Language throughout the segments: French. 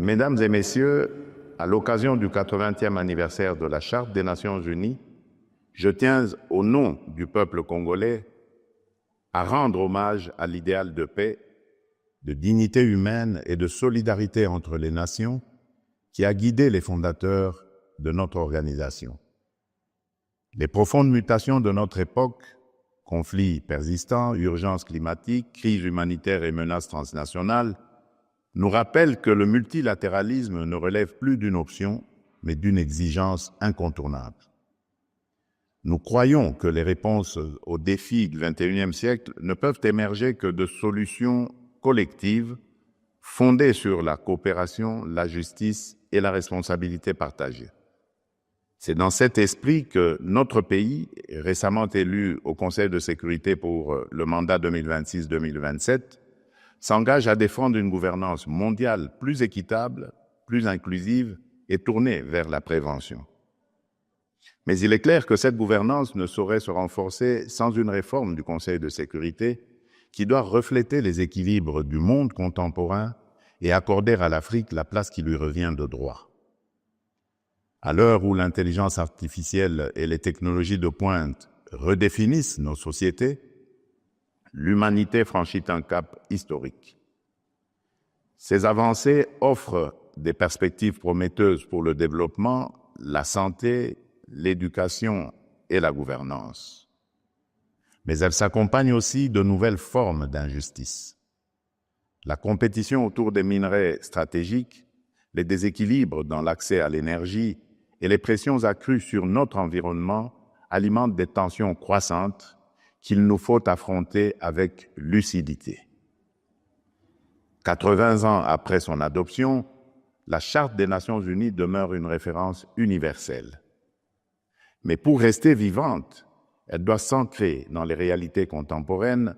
Mesdames et messieurs, à l'occasion du 80e anniversaire de la Charte des Nations Unies, je tiens, au nom du peuple congolais, à rendre hommage à l'idéal de paix, de dignité humaine et de solidarité entre les nations qui a guidé les fondateurs de notre organisation. Les profondes mutations de notre époque, conflits persistants, urgences climatiques, crises humanitaires et menaces transnationales, nous rappellent que le multilatéralisme ne relève plus d'une option, mais d'une exigence incontournable. Nous croyons que les réponses aux défis du XXIe siècle ne peuvent émerger que de solutions collectives fondées sur la coopération, la justice et la responsabilité partagée. C'est dans cet esprit que notre pays, récemment élu au Conseil de sécurité pour le mandat 2026-2027, s'engage à défendre une gouvernance mondiale plus équitable, plus inclusive et tournée vers la prévention. Mais il est clair que cette gouvernance ne saurait se renforcer sans une réforme du Conseil de sécurité qui doit refléter les équilibres du monde contemporain et accorder à l'Afrique la place qui lui revient de droit. À l'heure où l'intelligence artificielle et les technologies de pointe redéfinissent nos sociétés, l'humanité franchit un cap historique. Ces avancées offrent des perspectives prometteuses pour le développement, la santé, l'éducation et la gouvernance. Mais elles s'accompagnent aussi de nouvelles formes d'injustice. La compétition autour des minerais stratégiques, les déséquilibres dans l'accès à l'énergie et les pressions accrues sur notre environnement alimentent des tensions croissantes qu'il nous faut affronter avec lucidité. 80 ans après son adoption, la Charte des Nations Unies demeure une référence universelle. Mais pour rester vivante, elle doit s'ancrer dans les réalités contemporaines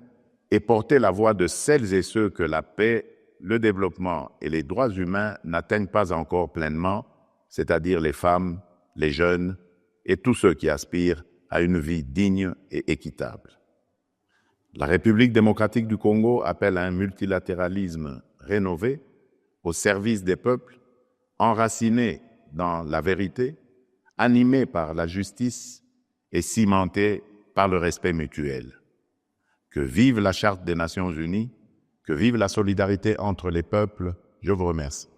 et porter la voix de celles et ceux que la paix, le développement et les droits humains n'atteignent pas encore pleinement, c'est-à-dire les femmes, les jeunes et tous ceux qui aspirent à une vie digne et équitable. La République démocratique du Congo appelle à un multilatéralisme rénové, au service des peuples, enraciné dans la vérité, animé par la justice et cimenté par le respect mutuel. Que vive la Charte des Nations Unies, que vive la solidarité entre les peuples. Je vous remercie.